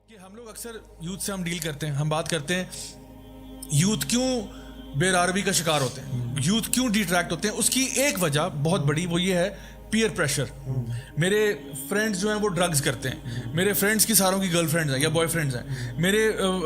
کہ ہم لوگ اکثر یوتھ سے ہم ڈیل کرتے ہیں, ہم بات کرتے ہیں یوتھ کیوں بے راروی کا شکار ہوتے ہیں, یوتھ کیوں ڈیٹریکٹ ہوتے ہیں. اس کی ایک وجہ بہت بڑی وہ یہ ہے پیئر پریشر. میرے فرینڈس جو ہیں وہ ڈرگز کرتے ہیں, میرے فرینڈس کی ساروں کی گرل فرینڈز ہیں یا بوائے فرینڈز ہیں, میرے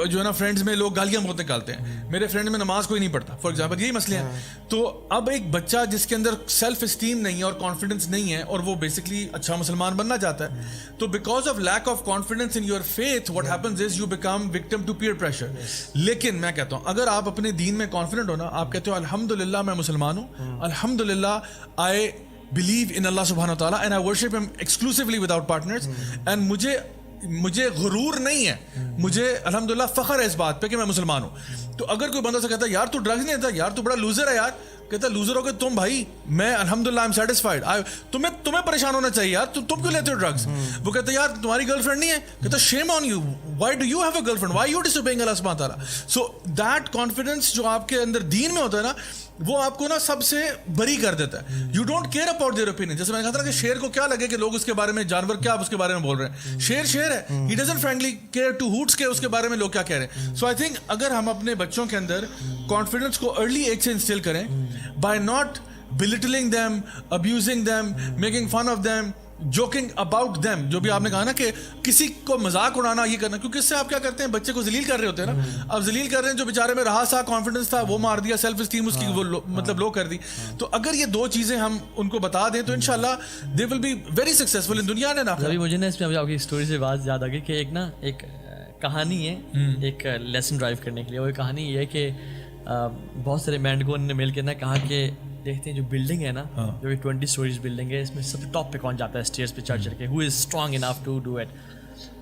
جو ہے نا فرینڈس میں لوگ گالیاں بہت نکالتے ہیں, میرے فرینڈ میں نماز کوئی نہیں پڑھتا, فار ایگزامپل یہی مسئلے ہیں. تو اب ایک بچہ جس کے اندر سیلف اسٹیم نہیں ہے اور کانفیڈنس نہیں ہے اور وہ بیسکلی اچھا مسلمان بننا چاہتا ہے, تو because of lack of confidence in your faith what happens is you become victim to peer pressure. لیکن میں کہتا ہوں اگر آپ اپنے دین میں کانفیڈنٹ ہو نا, آپ کہتے ہو الحمدللہ میں مسلمان ہوں, الحمدللہ آئی believe in Allah subhanahu wa ta'ala and I worship him exclusively without partners, and مجھے غرور نہیں ہے, مجھے الحمدللہ فخر ہے اس بات پہ کہ میں مسلمان ہوں. تو اگر کوئی بندہ سے کہتا ہے یار تو ڈرگز نہیں لیتا, یار تو بڑا لوزر ہے, یار کہتا ہے لوزر ہو کہ تم بھائی, میں الحمدللہ آئی ایم سیٹسفائڈ, تمہیں پریشان ہونا چاہیے یار, تم کیوں لیتے ہو ڈرگز. وہ کہتا ہے یار تمہاری گرل فرینڈ نہیں ہے, کہتا ہے shame on you, why do you have a girlfriend, why you disobeying اللہ سبحانہ تعالیٰ. سو دیٹ کانفیڈنس جو آپ کے اندر دین میں ہوتا ہے نا, وہ آپ کو نا سب سے بری کر دیتا ہے. You don't care about their opinion. جیسے میں نے کہا تھا کہ شیر کو کیا لگے کہ لوگ اس کے بارے میں, جانور کیا اس کے بارے میں بول رہے ہیں, شیر ہے, he doesn't frankly care two hoots کے اس کے بارے میں لوگ کیا کہہ رہے ہیں. سو آئی تھنک اگر ہم اپنے بچوں کے اندر کانفیڈنس کو ارلی ایج سے انسٹل کریں by not belittling them, abusing them, making fun of them, joking about them, جو بھی آپ نے کہا نا کہ کسی کو مذاق اڑانا, یہ کرنا, کیونکہ اس سے آپ کیا کرتے ہیں بچے کو ذلیل کر رہے ہوتے ہیں نا. اب ذلیل کر رہے ہیں جو بیچارے میں رہا سا کانفیڈنس تھا وہ مار دیا, سیلف اسٹیم اس کی وہ مطلب لو کر دی. تو اگر یہ دو چیزیں ہم ان کو بتا دیں تو انشاءاللہ they will be very successful in دنیا نے. نا ابھی مجھے نا اس میں آپ کی اسٹوری سے بات یاد آ گئی کہ ایک کہانی ہے, ایک لیسن ڈرائیو کرنے کے لیے. وہ کہانی یہ ہے کہ بہت سارے مینڈگون نے مل کے نا کہا کہ دیکھتے ہیں جو بلڈنگ ہے نا, جو کہ 20 اسٹوریز بلڈنگ ہے, اس میں سب سے ٹاپ پہ کون جاتا ہے اسٹیئرز پہ چڑھ کے, who is strong enough to do it.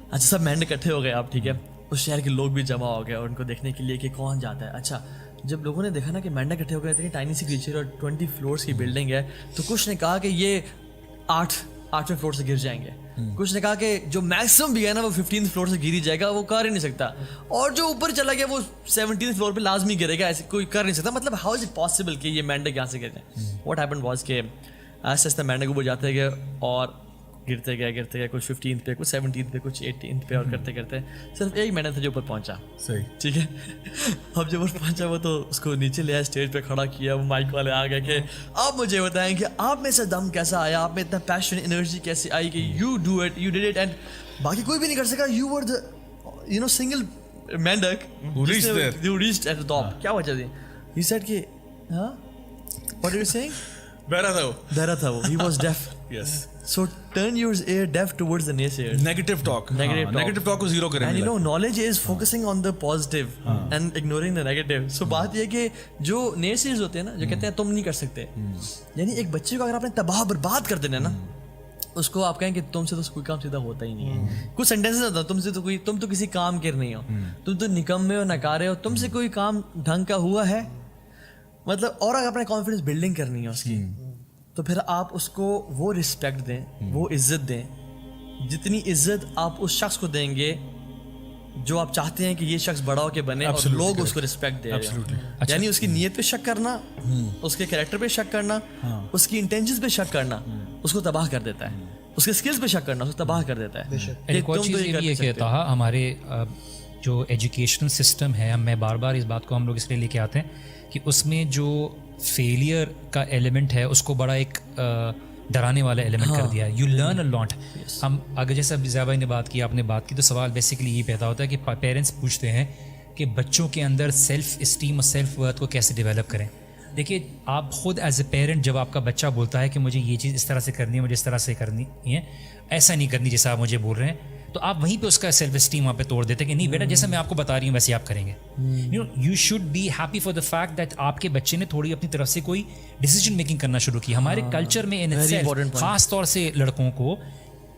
اچھا سب مینڈ اکٹھے ہو گئے آپ, ٹھیک ہے, اس شہر کے لوگ بھی جمع ہو گئے اور ان کو دیکھنے کے لیے کہ کون جاتا ہے. اچھا جب لوگوں نے دیکھا نا کہ مینڈ اکٹھے ہو گئے, اتنی ٹائنی سی کریچر اور 20 فلورس کی بلڈنگ ہے, تو کچھ نے کہا کہ یہ 8ویں فلور سے گر جائیں گے, کچھ نے کہا کہ جو میکسیمم بھی ہے نا وہ 15th فلور سے گر ہی جائے گا, وہ کر ہی نہیں سکتا, اور جو اوپر چلا گیا وہ 17th فلور پہ لازمی گرے گا, ایسے کوئی کر نہیں سکتا. مطلب ہاؤ از اٹ پاسبل کہ یہ مینڈک یہاں سے گر جائیں. واٹ ہیپن واز کہ ایسے ایسے مینڈک اوپر جاتے گئے اور گرتے گئے, کچھ 15th پہ, کچھ 17th پہ, کچھ 18th پہ, اور کرتے صرف ایک مینڈک تھا جو اوپر پہنچا. صحیح, ٹھیک ہے. اب جب اوپر پہنچا وہ تو اس کو نیچے لے آیا, اسٹیج پہ کھڑا کیا, وہ مائک والے آ گئے کہ آپ مجھے بتائیں کہ آپ میں سے دم کیسا آیا, آپ میں اتنا پیشن انرجی کیسے آئی کہ یو ڈیڈ اٹ, اینڈ باقی کوئی بھی نہیں کر سکا, یو ور دا سنگل مینڈک who reached at the top. کیا وجہ تھی؟ He said کہ ہاں what are you saying? بہرا تھا وہ. He was deaf. Yes. So turn your ear deaf towards the naysayers. Negative talk کو زیرو کریں. And knowledge is focusing on the positive and ignoring the negative. So بات یہ کہ جو naysayers ہوتے ہیں نا, جو کہتے ہیں تم نہیں کر سکتے, یعنی ایک بچے کو اگر آپ نے تباہ برباد کر دینا نا, اس کو آپ کہیں کہ تم سے تو کوئی کام سیدھا ہوتا ہی نہیں ہے. کچھ سینٹینسز ہوتا ہے, تم سے تو کوئی, تم تو کسی کام کے نہیں ہو, تم تو نکمے ہو, نکارے ہو, تم سے کوئی کام ڈھنگ کا ہوا ہے. مطلب اور اگر اپنے کانفیڈنس بلڈنگ کرنی ہے اس کی, تو پھر آپ اس کو وہ رسپیکٹ دیں, وہ عزت دیں, جتنی عزت آپ اس شخص کو دیں گے جو آپ چاہتے ہیں کہ یہ شخص بڑا ہو کے بنے, اور لوگ اس کو رسپیکٹ دیں. یعنی اس کی نیت پہ شک کرنا, اس کے کریکٹر پہ شک کرنا, اس کی انٹینشنز پہ شک کرنا اس کو تباہ کر دیتا ہے, اس کے اسکلز پہ شک کرنا اس کو تباہ کر دیتا ہے. ایک اور چیز یہ بھی کہتا ہے, ہمارے جو ایجوکیشنل سسٹم ہے, میں بار بار اس بات کو ہم لوگ اس لیے لے کے آتے ہیں کہ اس میں جو فیلئر کا ایلیمنٹ ہے اس کو بڑا ایک ڈرانے والا ایلیمنٹ کر دیا ہے. یو لرن اے لاٹ. ہم اگر جیسے اب ضیاء بھائی نے بات کی, آپ نے بات کی, تو سوال بیسیکلی یہ پیدا ہوتا ہے کہ پیرنٹس پوچھتے ہیں کہ بچوں کے اندر سیلف اسٹیم اور سیلف ورتھ کو کیسے ڈیولپ کریں. دیکھیے آپ خود ایز اے پیرنٹ جب آپ کا بچہ بولتا ہے کہ مجھے یہ چیز اس طرح سے کرنی ہے, مجھے اس طرح سے کرنی ہے, ایسا نہیں کرنی جیسا آپ مجھے بول رہے ہیں, تو آپ وہیں پہ اس کا سیلف اسٹیم وہاں پہ توڑ دیتے کہ نہیں بیٹا جیسا میں آپ کو بتا رہی ہوں ویسے آپ کریں گے. You should be happy for the fact that آپ کے بچے نے تھوڑی اپنی طرف سے کوئی ڈیسیجن میکنگ کرنا شروع کی. ہمارے کلچر میں خاص طور سے لڑکوں کو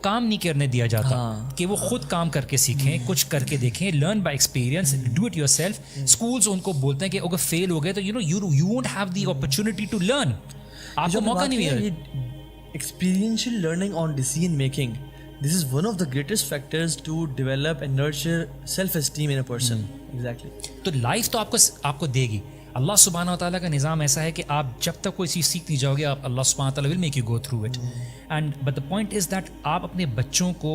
کام نہیں کرنے دیا جاتا کہ وہ خود کام کر کے سیکھیں, کچھ کر کے دیکھیں, learn by experience, do it yourself. Schools ان کو بولتے ہیں کہ اگر فیل ہو گئے تو you won't have the opportunity to learn, آپ کو موقع نہیں ملے. Experiential learning on decision making, this is one of the greatest factors to develop and nurture self-esteem in a person. Exactly. تو لائف تو آپ کو دے گی. اللہ سبحانہ و تعالیٰ کا نظام ایسا ہے کہ آپ جب تک کوئی چیز سیکھ نہیں جاؤ گے, آپ اللہ سبحانہ و تعالیٰ will make you go through it. And but the point is that آپ اپنے بچوں کو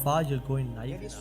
far you'll go in life.